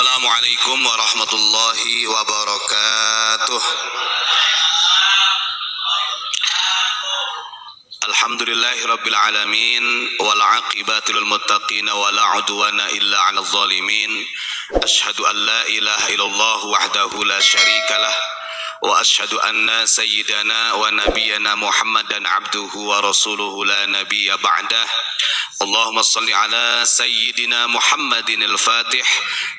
Assalamualaikum warahmatullahi wabarakatuh. Alhamdulillahirabbil alamin wal aqibatu lil muttaqin wa la udwana illa 'alal zalimin. Asyhadu an la ilaha illallah wahdahu la syarikalah wa asyhadu anna sayyidana wa nabiyyana Muhammadan abduhu wa rasuluhu la nabiyya ba'dah. Allahumma salli ala sayyidina Muhammadin al-fatih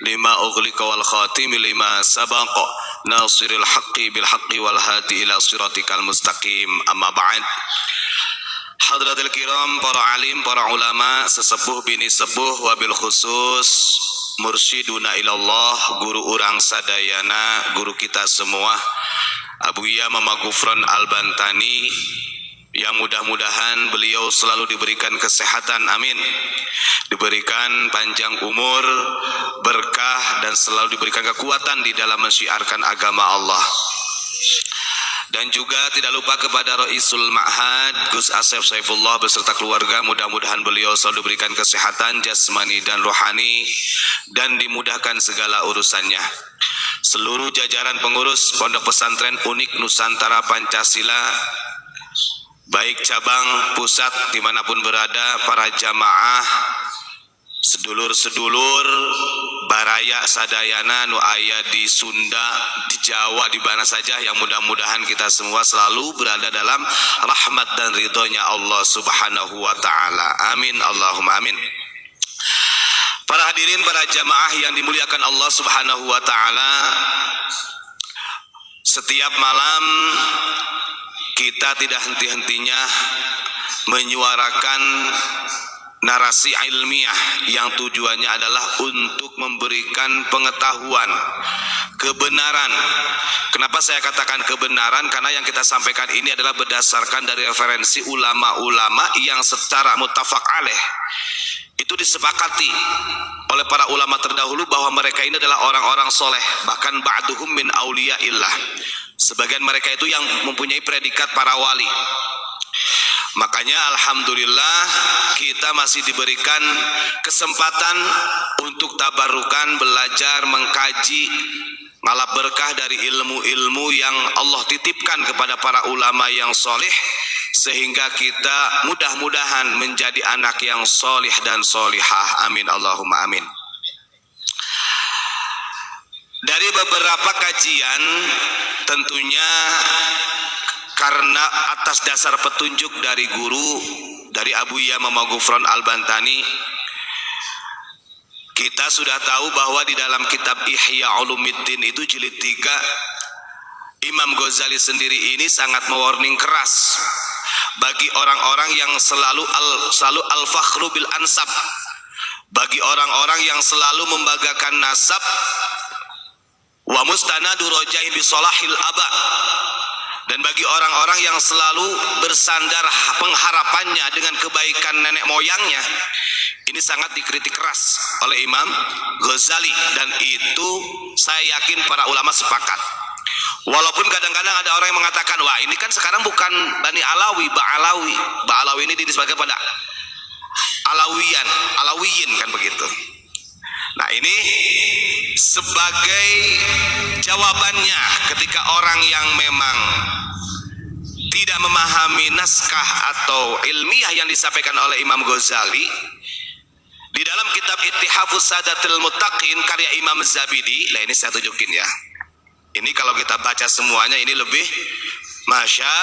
lima ughliqa wal khatim lima sabaqa nasiril haqqi bil haqqi wal hadi ila siratikal mustaqim. Amma ba'd. Hadratul kiram, para alim, para ulama, sesepuh bini sepuh, wabil khusus mursyiduna ilallah, guru urang sadayana, guru kita semua, Abuya Mama Gufron Al-Bantani, yang mudah-mudahan beliau selalu diberikan kesehatan, amin, diberikan panjang umur, berkah, dan selalu diberikan kekuatan di dalam mensyiarkan agama Allah. Dan juga tidak lupa kepada Raisul Ma'had Gus Asef Saifullah beserta keluarga, mudah-mudahan beliau selalu diberikan kesehatan jasmani dan rohani dan dimudahkan segala urusannya. Seluruh jajaran pengurus Pondok Pesantren Unik Nusantara Pancasila, baik cabang, pusat, dimanapun berada, para jamaah, sedulur-sedulur, baraya sadayana nu aya di Sunda, di Jawa, di mana saja, yang mudah-mudahan kita semua selalu berada dalam rahmat dan ridhonya Allah subhanahu wa ta'ala. Amin, Allahumma amin. Para hadirin, para jamaah yang dimuliakan Allah subhanahu wa ta'ala, setiap malam kita tidak henti-hentinya menyuarakan narasi ilmiah yang tujuannya adalah untuk memberikan pengetahuan, kebenaran. Kenapa saya katakan kebenaran? Karena yang kita sampaikan ini adalah berdasarkan dari referensi ulama-ulama yang secara muttafaq alaih itu disepakati oleh para ulama terdahulu bahwa mereka ini adalah orang-orang soleh, bahkan ba'duhum min auliyaillah. Sebagian mereka itu yang mempunyai predikat para wali. Makanya alhamdulillah kita masih diberikan kesempatan untuk tabarukan, belajar, mengkaji, malah berkah dari ilmu-ilmu yang Allah titipkan kepada para ulama yang soleh, sehingga kita mudah-mudahan menjadi anak yang solih dan solihah. Amin, Allahumma amin. Dari beberapa kajian, tentunya karena atas dasar petunjuk dari guru, dari Abuya Mama Gufron Al-Bantani, kita sudah tahu bahwa di dalam kitab Ihya Ulumuddin itu jilid 3, Imam Ghazali sendiri ini sangat mewarning keras bagi orang-orang yang selalu al-fakhru bil ansab, bagi orang-orang yang selalu membanggakan nasab, wa mustanadu rajai bi salahil aba, dan bagi orang-orang yang selalu bersandar pengharapannya dengan kebaikan nenek moyangnya. Ini sangat dikritik keras oleh Imam Ghazali, dan itu saya yakin para ulama sepakat. Walaupun kadang-kadang ada orang yang mengatakan, wah ini kan sekarang bukan Bani Alawi, Ba'alawi ini dinisbatkan pada Alawiyin kan begitu. Nah, ini sebagai jawabannya ketika orang yang memang tidak memahami naskah atau ilmiah yang disampaikan oleh Imam Ghazali di dalam kitab Ittihafus Sadatil Muttaqin karya Imam Zabidi. Nah, ini saya tunjukin ya. Ini kalau kita baca semuanya ini lebih Masya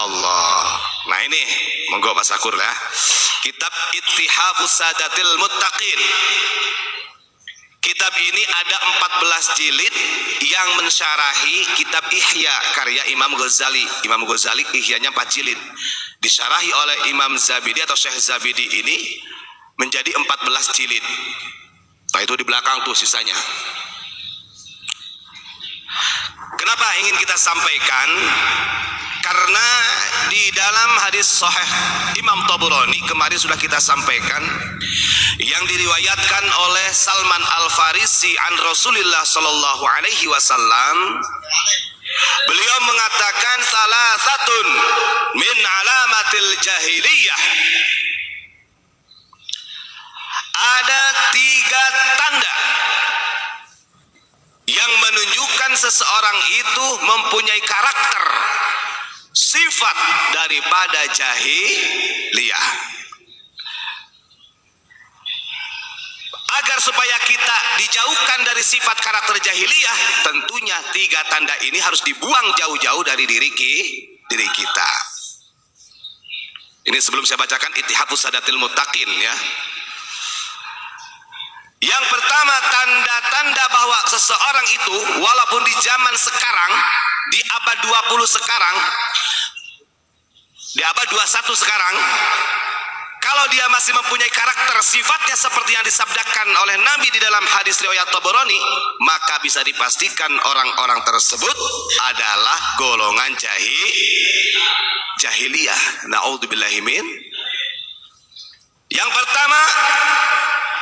Allah. Nah, ini monggo Pak Sakur ya. Kitab Ittihafus Sadatil Muttaqin. Kitab ini ada 14 jilid yang mensyarahi kitab Ihya karya Imam Ghazali. Imam Ghazali Ihyanya 4 jilid. Disyarahi oleh Imam Zabidi atau Syekh Zabidi ini menjadi 14 jilid. Nah, itu di belakang tuh sisanya. Kenapa ingin kita sampaikan? Karena di dalam hadis sahih Imam Tabrani kemarin sudah kita sampaikan, yang diriwayatkan oleh Salman Al-Farisi an Rasulullah sallallahu alaihi wasallam, beliau mengatakan salasatun min alamatil jahiliyah. Ada 3 tanda yang menunjukkan seseorang itu mempunyai karakter sifat daripada jahiliyah. Agar supaya kita dijauhkan dari sifat karakter jahiliyah, tentunya 3 tanda ini harus dibuang jauh-jauh dari diri kita. Ini sebelum saya bacakan Ittihafus Sadatil Muttaqin ya. Yang pertama, tanda-tanda bahwa seseorang itu walaupun di zaman sekarang, di abad 20 sekarang, di abad 21 sekarang, kalau dia masih mempunyai karakter sifatnya seperti yang disabdakan oleh Nabi di dalam hadis riwayat Tabarani, maka bisa dipastikan orang-orang tersebut adalah golongan jahiliyah. Na'udzubillahi min. Yang pertama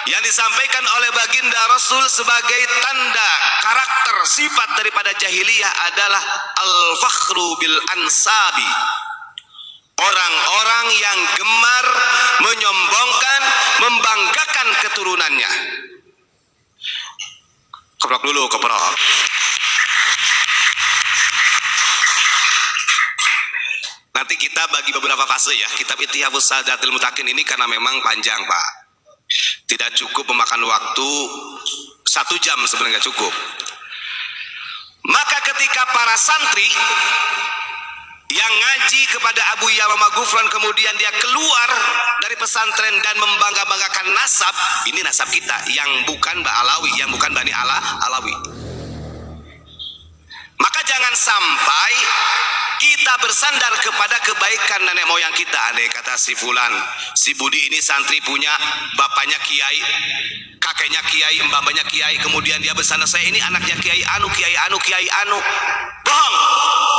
yang disampaikan oleh baginda Rasul sebagai tanda karakter sifat daripada jahiliyah adalah al-fakhru bil ansabi. Orang-orang yang gemar menyombongkan, membanggakan keturunannya. Keprok dulu, keprok. Nanti kita bagi beberapa fase ya. Kitab Ittihafus Sadatil Muttaqin ini karena memang panjang Pak, tidak cukup memakan waktu 1 jam, sebenarnya cukup. Maka ketika para santri yang ngaji kepada Abu Yamamah Ghufran kemudian dia keluar dari pesantren dan membangga-banggakan nasab, ini nasab kita yang bukan Ba'alawi, yang bukan Bani Alawi. Maka jangan sampai kita bersandar kepada kebaikan nenek moyang kita. Andai kata si Fulan, si Budi ini santri punya bapaknya kiai, kakeknya kiai, mbaknya kiai, kemudian dia bersandar, saya ini anaknya kiai anu, kiai anu, kiai anu. Bohong,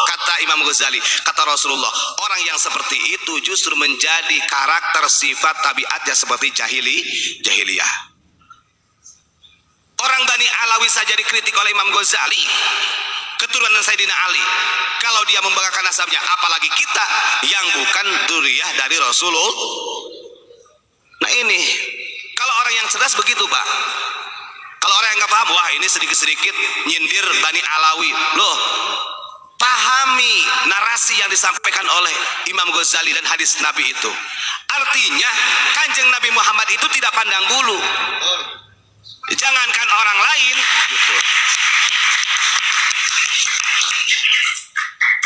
kata Imam Ghazali, kata Rasulullah, orang yang seperti itu justru menjadi karakter sifat tabiatnya seperti jahiliyah. Orang Bani Alawi saja dikritik oleh Imam Ghazali, keturunan Sayyidina Ali, kalau dia membanggakan nasabnya, apalagi kita yang bukan dzurriyyah dari Rasulullah. Nah ini, kalau orang yang cerdas begitu Pak. Kalau orang yang nggak paham, wah ini sedikit-sedikit nyindir Bani Alawi. Loh, pahami narasi yang disampaikan oleh Imam Ghazali dan hadis Nabi itu. Artinya, Kanjeng Nabi Muhammad itu tidak pandang bulu. Jangankan orang lain, gitu.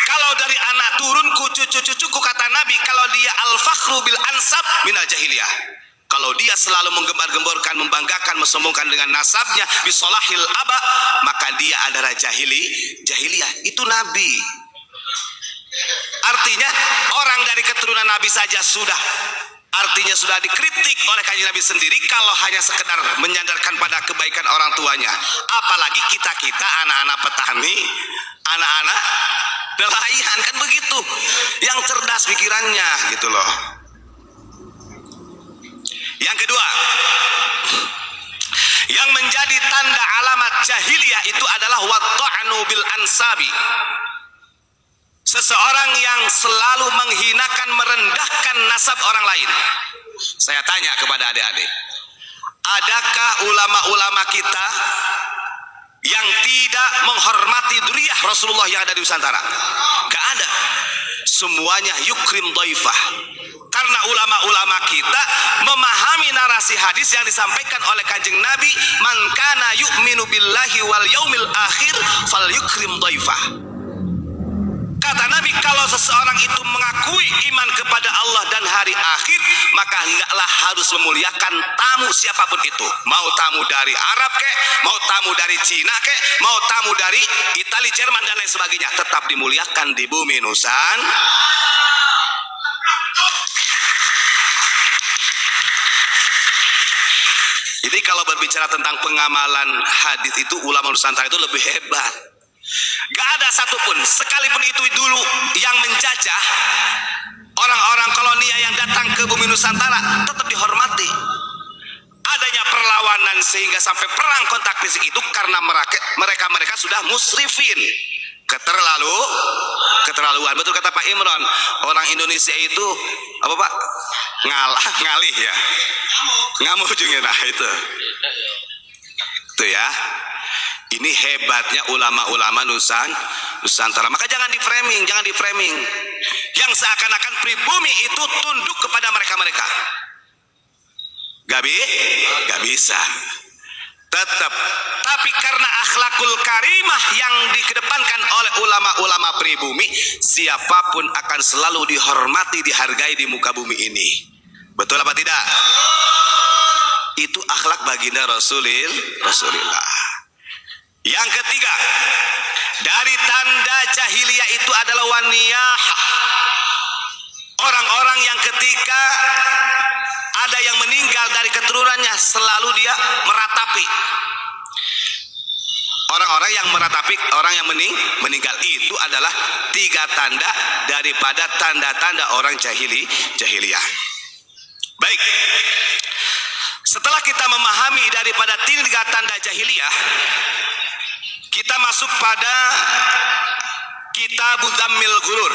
Kalau dari anak turunku, cucu-cucuku, kata Nabi, kalau dia al-fakhru bil ansab minal jahiliyah. Kalau dia selalu menggembar-gemborkan, membanggakan, mensombongkan dengan nasabnya bisolahil aba, maka dia adalah jahiliyah. Itu Nabi. Artinya orang dari keturunan Nabi saja sudah, artinya sudah dikritik oleh Kanjeng Nabi sendiri kalau hanya sekedar menyandarkan pada kebaikan orang tuanya. Apalagi kita anak-anak petani, anak-anak nelayan, kan begitu, yang cerdas pikirannya gitu loh. Yang kedua, yang menjadi tanda alamat jahiliyah itu adalah watta'nu bil ansabi. Seseorang yang selalu menghinakan, merendahkan nasab orang lain. Saya tanya kepada adik-adik, adakah ulama-ulama kita yang tidak menghormati dzurriyyah Rasulullah yang ada di Nusantara? Gak ada. Semuanya yukrim dhaifah. Karena ulama-ulama kita memahami narasi hadis yang disampaikan oleh Kanjeng Nabi, man kana yu'minu billahi wal yaumil akhir fal yukrim dhaifah. Kata Nabi, kalau seseorang itu mengakui iman kepada Allah dan hari akhir, maka hendaklah harus memuliakan tamu siapapun itu. Mau tamu dari Arab kek, mau tamu dari Cina kek, mau tamu dari Italia, Jerman dan lain sebagainya, tetap dimuliakan di bumi Nusantara. Jadi kalau berbicara tentang pengamalan hadis itu, ulama Nusantara itu lebih hebat. Gak ada satupun, sekalipun itu dulu yang menjajah, orang-orang kolonia yang datang ke bumi Nusantara tetap dihormati. Adanya perlawanan sehingga sampai perang kontak fisik itu karena mereka sudah musrifin, keterlaluan. Betul kata Pak Imron, orang Indonesia itu apa Pak? Ngalih ya, ngamuk juga. Nah itu ya. Ini hebatnya ulama-ulama Nusantara. Maka jangan di framing, yang seakan-akan pribumi itu tunduk kepada mereka. Gak bisa. Tetap. Tapi karena akhlakul karimah yang dikedepankan oleh ulama-ulama pribumi, siapapun akan selalu dihormati, dihargai di muka bumi ini. Betul apa tidak? Itu akhlak baginda Rasulullah. Yang ketiga, dari tanda jahiliyah itu adalah waniyah. Orang-orang yang ketika ada yang meninggal dari keturunannya selalu dia meratapi. Orang-orang yang meratapi orang yang meninggal itu adalah 3 tanda daripada tanda-tanda orang jahiliyah. Baik. Setelah kita memahami daripada 3 tanda jahiliyah, kita masuk pada Kitab Dzammil Ghurur.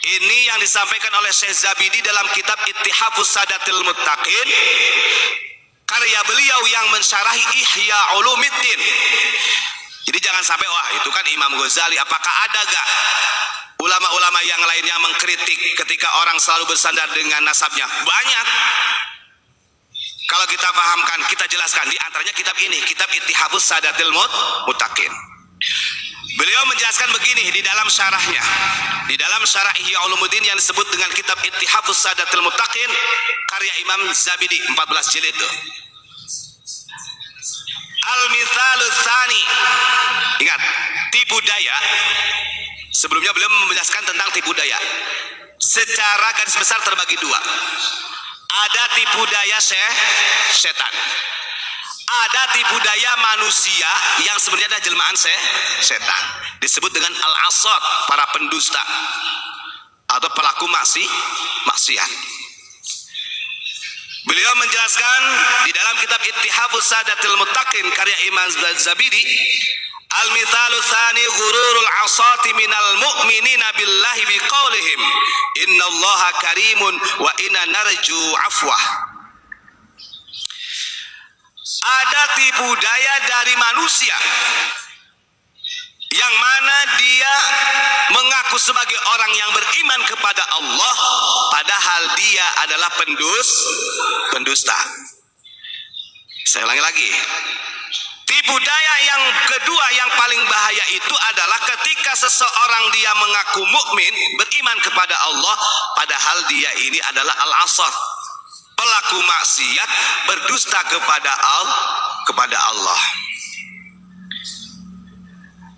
Ini yang disampaikan oleh Syekh Zabidi dalam kitab Ittihafus Sadatil Muttaqin, karya beliau yang mensyarahi Ihya Ulumiddin. Jadi jangan sampai wah itu kan Imam Ghazali, apakah ada gak ulama-ulama yang lainnya mengkritik ketika orang selalu bersandar dengan nasabnya? Banyak. Kalau kita pahamkan, kita jelaskan, di antaranya kitab ini, kitab Ittihafus Sadatil Muttaqin. Beliau menjelaskan begini di dalam syarahnya, di dalam syarah Ihya Ulumuddin yang disebut dengan kitab Ittihafus Sadatil Muttaqin, karya Imam Zabidi, 14 jilid. Al-Mithalul Tsani. Ingat, tipu daya. Sebelumnya beliau menjelaskan tentang tipu daya. Secara garis besar terbagi 2. Ada tipu daya setan. Ada tipu daya manusia yang sebenarnya ada jelmaan setan. Disebut dengan al-asad, para pendusta atau pelaku maksiat. Beliau menjelaskan di dalam kitab Ittihafus Sadatil Muttaqin karya Imam Zabidi, al-mithalu tsani ghururul asati minal mu'minina billahi biqaulihim innallaha karimun wa inna narju afwah. Ada tipu daya dari manusia yang mana dia mengaku sebagai orang yang beriman kepada Allah, padahal dia adalah pendusta. Saya ulangi lagi. Tipu daya yang kedua yang paling bahaya itu adalah ketika seseorang dia mengaku mukmin, beriman kepada Allah, padahal dia ini adalah al-asad, pelaku maksiat, berdusta kepada Allah.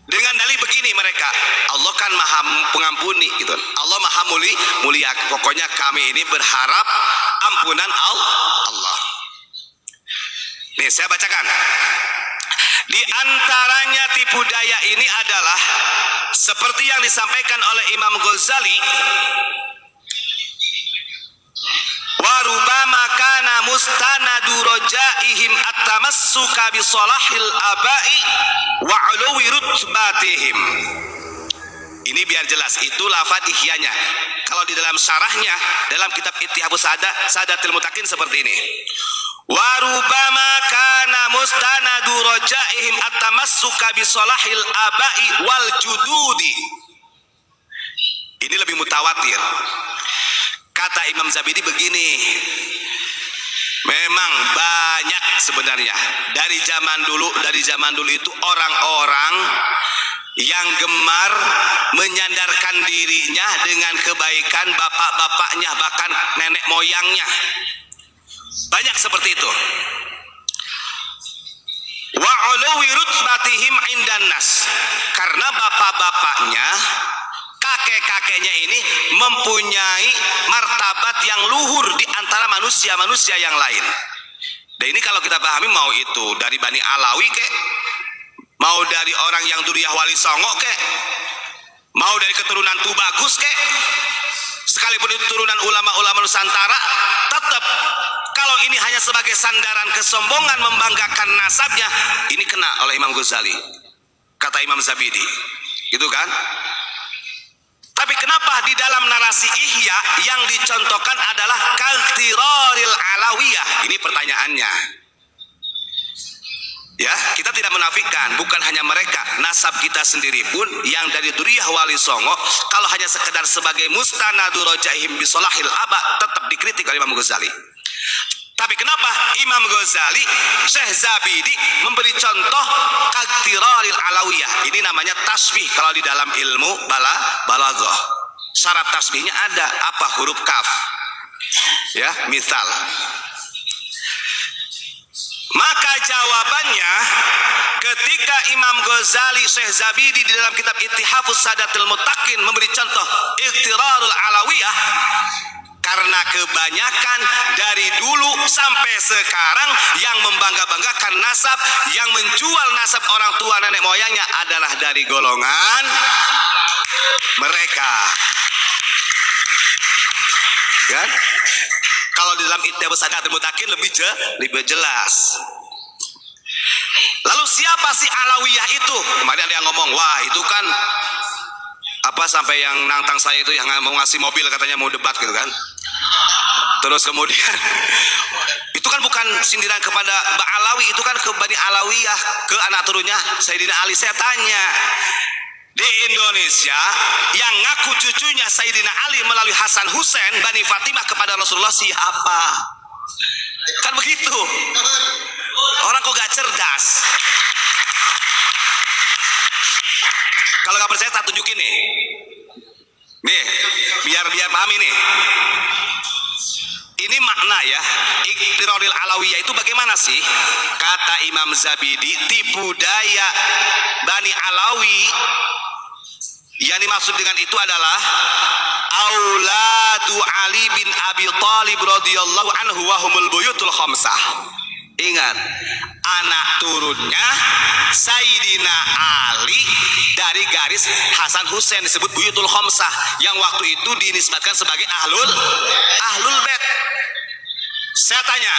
Dengan dalih begini mereka, Allah kan maha pengampuni gitu. Allah maha mulia. Pokoknya kami ini berharap ampunan Allah. Nih saya bacakan. Di antaranya tipu daya ini adalah seperti yang disampaikan oleh Imam Ghazali, wa rubama kana mustanadu rajaihim at-tamassuka bi salahil abai wa uluwi rutbatihim. Ini biar jelas, itu lafaz ihyanya. Kalau di dalam syarahnya dalam kitab Ittihafus Sadatil Muttaqin seperti ini. Wa rubama kana mustanadu rajaihim at-tamassuka bi salahil abai wal jududi. Ini lebih mutawatir. Kata Imam Zabidi begini, memang banyak sebenarnya dari zaman dulu itu orang-orang yang gemar menyandarkan dirinya dengan kebaikan bapak-bapaknya, bahkan nenek moyangnya. Banyak seperti itu. Wa uluwi rutbatihim indan nas, karena bapak-bapaknya, kakek-kakeknya ini mempunyai martabat yang luhur di antara manusia-manusia yang lain. Dan ini kalau kita pahami, mau itu dari Bani Alawi kek, mau dari orang yang Duriyah Wali Songo kek, mau dari keturunan Tubagus kek, sekalipun itu turunan ulama-ulama Nusantara, tetap kalau ini hanya sebagai sandaran kesombongan membanggakan nasabnya, ini kena oleh Imam Ghazali, kata Imam Zabidi, gitu kan? Tapi kenapa di dalam narasi Ihya yang dicontohkan adalah kaltiroril alawiyah? Ini pertanyaannya. Ya, kita tidak menafikan, bukan hanya mereka, nasab kita sendiri pun yang dari Duriyah Wali Songo, kalau hanya sekedar sebagai mustanadu rojaihim bisolahil aba, tetap dikritik oleh Imam Ghazali. Tapi kenapa Imam Ghazali, Syekh Zabidi memberi contoh kaktiraril alawiyah? Ini namanya tasbih kalau di dalam ilmu balaghah. Syarat tasbihnya ada apa? Huruf kaf. Ya, misal. Maka jawabannya ketika Imam Ghazali, Syekh Zabidi di dalam kitab Ittihafus Sadatil Muttaqin memberi contoh ikhtirarul alawiyah, karena kebanyakan dari dulu sampai sekarang yang membangga-banggakan nasab, yang menjual nasab orang tua nenek moyangnya adalah dari golongan mereka. Kan? Kalau di dalam Ittihafus Sadatil Muttaqin lebih jelas. Lalu siapa sih Alawiyah itu? Kemarin ada yang ngomong, wah itu kan apa sampai yang nantang saya itu yang mau ngasih mobil katanya mau debat gitu kan. Terus kemudian itu kan bukan sindiran kepada Mbak Alawi, itu kan ke Bani Alawiyah, ke anak turunnya Sayyidina Ali. Saya tanya, di Indonesia yang ngaku cucunya Sayyidina Ali melalui Hasan Hussein Bani Fatimah kepada Rasulullah siapa? Kan begitu. Orang kok gak cerdas. Kalau gak percaya tak tunjukin nih. Nih, biar paham ini. Ini makna ya, ikhtiraril alawiyah itu bagaimana sih? Kata Imam Zabidi, tipu daya Bani Alawi. Yang dimaksud dengan itu adalah auladu Ali bin Abi Thalib radhiyallahu anhu wa humul buyutul khamsah. Ingat, anak turunnya Sayyidina Ali dari garis Hasan Hussein disebut buyutul khamsah, yang waktu itu dinisbatkan sebagai ahlul bait. Saya tanya,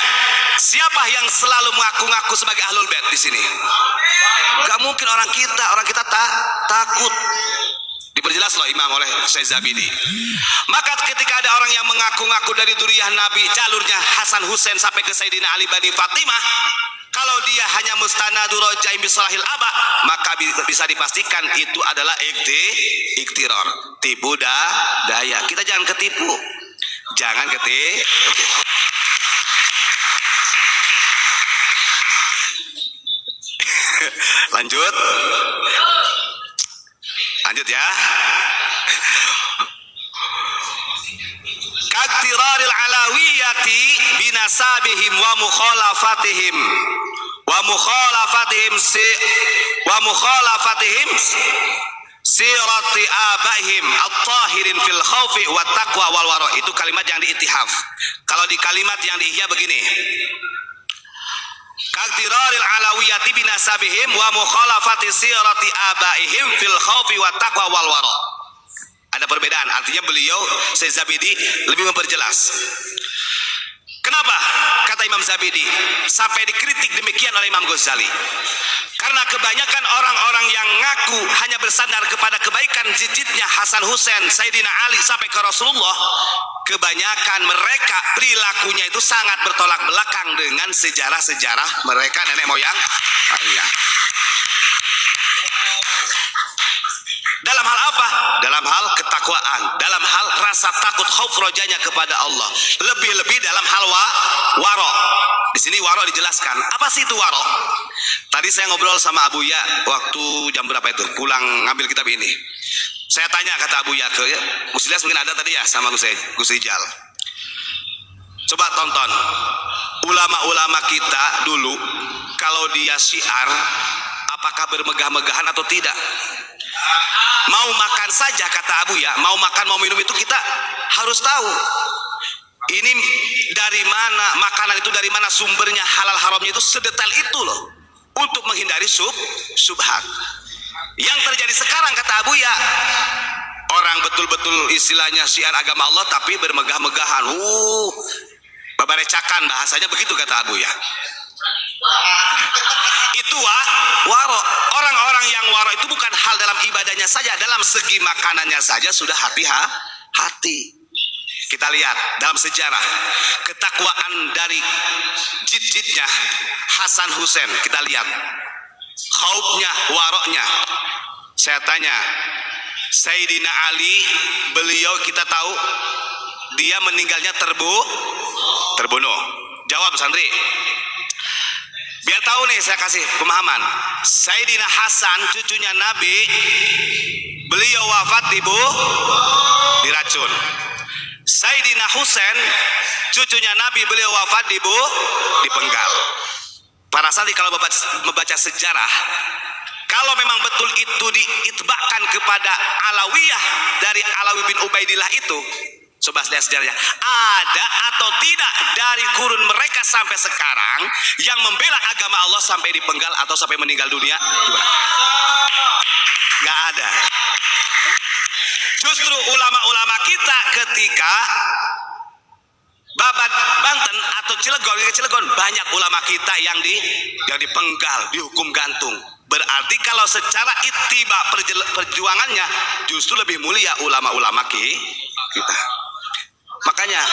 siapa yang selalu mengaku-ngaku sebagai ahlul bait di sini? Gak mungkin orang kita takut. Diperjelas loh Imam oleh Syekh Zabidi. Maka ketika ada orang yang mengaku-ngaku dari duriyah Nabi, jalurnya Hasan Hussein sampai ke Sayyidina Ali Bani Fatimah, kalau dia hanya mustanadu rojaim bisolahil aba, maka bisa dipastikan itu adalah ikhtirar, tipu daya. Kita jangan ketipu. Jangan ketipu. Lanjut ya. Kaktiraril alawiyati binasabihim wa mukhalafatihim sirati abaihim at-tahirin fil khaufi wa taqwa wal wara. Itu kalimat yang diittihaf. Kalau di kalimat yang diihya begini, kaktiraril alawiyati binasabihim wa mukhalafati sirati abaihim fil khaufi wa taqwa wal wara. Ada perbedaan, artinya beliau Syekh Zabidi lebih memperjelas. Kenapa kata Imam Zabidi sampai dikritik demikian oleh Imam Ghazali? Karena kebanyakan orang-orang yang ngaku hanya bersandar kepada kebaikan jijitnya Hasan Hussein, Sayyidina Ali sampai ke Rasulullah, kebanyakan mereka perilakunya itu sangat bertolak belakang dengan sejarah-sejarah mereka nenek moyang. Dalam hal apa? Dalam hal ketakwaan, dalam hal rasa takut khauf rojanya kepada Allah, lebih-lebih dalam hal waro. Di sini waro dijelaskan. Apa sih itu waro? Tadi saya ngobrol sama Abu Ya waktu jam berapa itu pulang ngambil kitab ini. Saya tanya, kata Abu Ya, Gus Ilyas mungkin ada tadi ya sama Gus Rijal. Coba tonton ulama-ulama kita dulu, kalau dia syiar apakah bermegah-megahan atau tidak? Mau makan saja, kata Abu Ya, mau makan mau minum itu kita harus tahu ini dari mana, makanan itu dari mana sumbernya, halal haramnya itu sedetail itu loh, untuk menghindari subhat. Yang terjadi sekarang, kata Abu Ya, orang betul-betul istilahnya syiar agama Allah tapi bermegah-megahan, babarecakan bahasanya begitu, kata Abu Ya. Itu waro. Orang-orang yang waro itu bukan hal dalam ibadahnya saja, dalam segi makanannya saja sudah hati-hati. Kita lihat dalam sejarah ketakwaan dari jid-jidnya Hasan Husain. Kita lihat khaufnya, waroknya. Saya tanya, Sayyidina Ali, beliau kita tahu dia meninggalnya terbunuh. Jawab santri. Biar tahu nih, saya kasih pemahaman. Sayyidina Hasan, cucunya Nabi, beliau wafat diracun. Sayyidina Husain, cucunya Nabi, beliau wafat dipenggal. Para santri kalau membaca sejarah, kalau memang betul itu diitbakkan kepada Alawiyah dari Alawi bin Ubaidillah itu, coba lihat sejarahnya. Ada atau tidak dari kurun mereka sampai sekarang yang membela agama Allah sampai dipenggal atau sampai meninggal dunia? Coba. Gak ada. Justru ulama-ulama kita ketika Babat Banten atau Cilegon banyak ulama kita yang dipenggal, dihukum gantung. Berarti kalau secara ittiba perjuangannya justru lebih mulia ulama-ulama kita. Makanya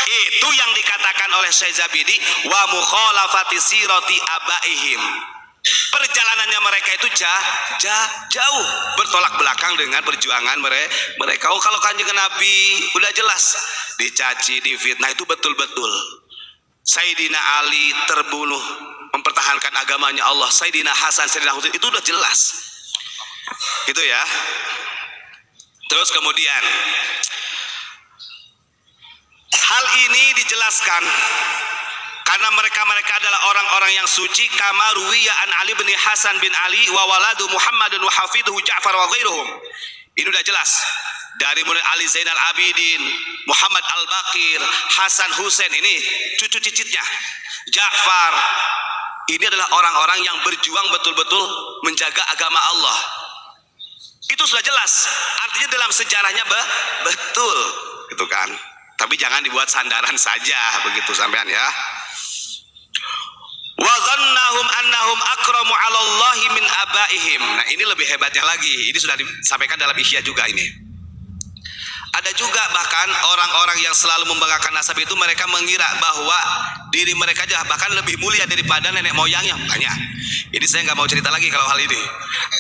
itu yang dikatakan oleh Syekh Zabidi, wa mukhalafati sirati abaihim. Perjalanannya mereka itu jauh bertolak belakang dengan perjuangan mereka. Oh, kalau kanjeng Nabi udah jelas dicaci, difitnah, itu betul-betul. Sayyidina Ali terbunuh mempertahankan agamanya Allah. Sayyidina Hasan, Sayyidina Husain, itu udah jelas. Gitu ya. Terus kemudian hal ini dijelaskan karena mereka adalah orang-orang yang suci. Kama ruwiya an Ali bin Hasan bin Ali wa waladu Muhammadun wa hafidhuhu Ja'far wa ghairuhum. Ini udah jelas. Dari mulai Ali Zainal Abidin, Muhammad Al-Baqir, Hasan Husain, ini cucu cicitnya. Ja'far. Ini adalah orang-orang yang berjuang betul-betul menjaga agama Allah. Itu sudah jelas. Artinya dalam sejarahnya betul, gitu kan. Tapi jangan dibuat sandaran saja begitu sampean ya. Wa dhannahum annahum akramu 'ala Allahi min abaihim. Nah, ini lebih hebatnya lagi. Ini sudah disampaikan dalam Ihya juga ini. Ada juga bahkan orang-orang yang selalu membanggakan nasab itu, mereka mengira bahwa diri mereka aja bahkan lebih mulia daripada nenek moyangnya. Banyak. Ini saya nggak mau cerita lagi kalau hal ini.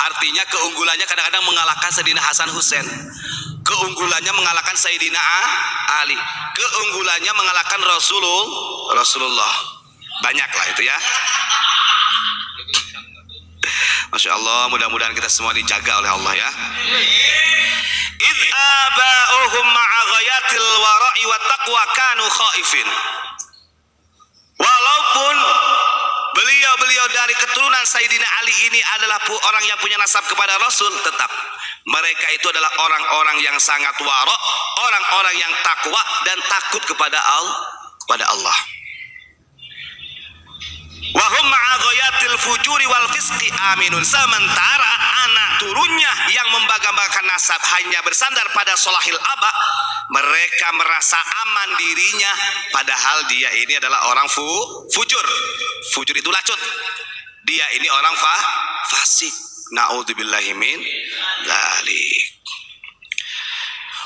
Artinya keunggulannya kadang-kadang mengalahkan Sayyidina Hasan Husain. Keunggulannya mengalahkan Sayyidina Ali. Keunggulannya mengalahkan Rasulullah. Banyak lah itu ya. Masya Allah, mudah-mudahan kita semua dijaga oleh Allah ya. Idh aba'uhum ma'a ghayatil wara'i wa taqwa kanu khaifin. Walaupun beliau dari keturunan Sayyidina Ali ini adalah orang yang punya nasab kepada Rasul, tetap mereka itu adalah orang-orang yang sangat wara', orang-orang yang takwa dan takut kepada Allah. Wahum ma'aghayatil fujuri wal fisqi aminun. Sementara anak turunnya yang membanggakan nasab hanya bersandar pada solahil aba, mereka merasa aman dirinya, padahal dia ini adalah orang fujur. Fujur itu lacut. Dia ini orang fasik. Na'udzubillahi min dzalik.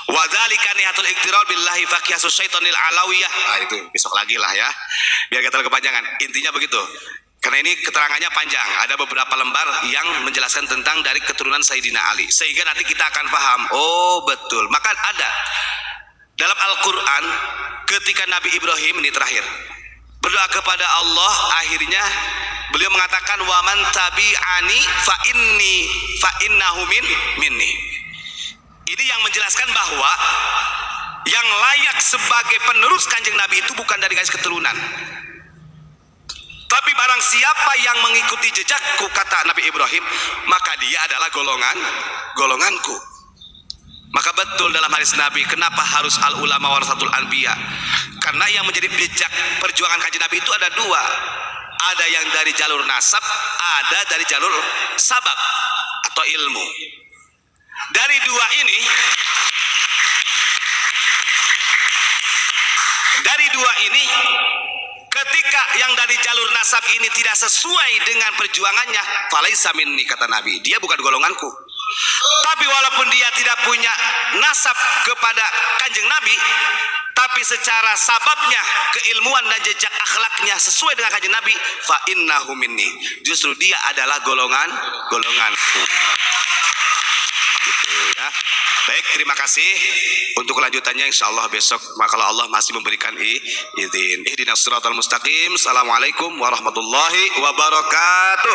Wa dzalika nihatul iktirar billahi faqiyasus syaitonil alawiyah. Nah, itu besok lagi lah ya. Biar kita kepanjangan. Intinya begitu. Karena ini keterangannya panjang. Ada beberapa lembar yang menjelaskan tentang dari keturunan Sayyidina Ali. Sehingga nanti kita akan paham. Oh, betul. Maka ada dalam Al-Qur'an ketika Nabi Ibrahim ini terakhir berdoa kepada Allah, akhirnya beliau mengatakan wa man tabi'ani fa innahu minni. Ini yang menjelaskan bahwa yang layak sebagai penerus kanjeng Nabi itu bukan dari garis keturunan, tapi barang siapa yang mengikuti jejakku, kata Nabi Ibrahim, maka dia adalah golonganku. Maka betul dalam hadis Nabi, kenapa harus al ulama warasatul anbiya? Karena yang menjadi jejak perjuangan kanjeng Nabi itu ada dua. Ada yang dari jalur nasab, ada dari jalur sabab atau ilmu. Dari dua ini, ketika yang dari jalur nasab ini tidak sesuai dengan perjuangannya, falaisa minni, kata Nabi, dia bukan golonganku. Tapi walaupun dia tidak punya nasab kepada kanjeng Nabi, tapi secara sababnya, keilmuan dan jejak akhlaknya sesuai dengan kanjeng Nabi, fa innahu minni, justru dia adalah golonganku. Gitu ya. Baik, terima kasih. Untuk kelanjutannya insyaallah besok kalau Allah masih memberikan izin. Ihdinas siratal mustaqim. Assalamualaikum warahmatullahi wabarakatuh.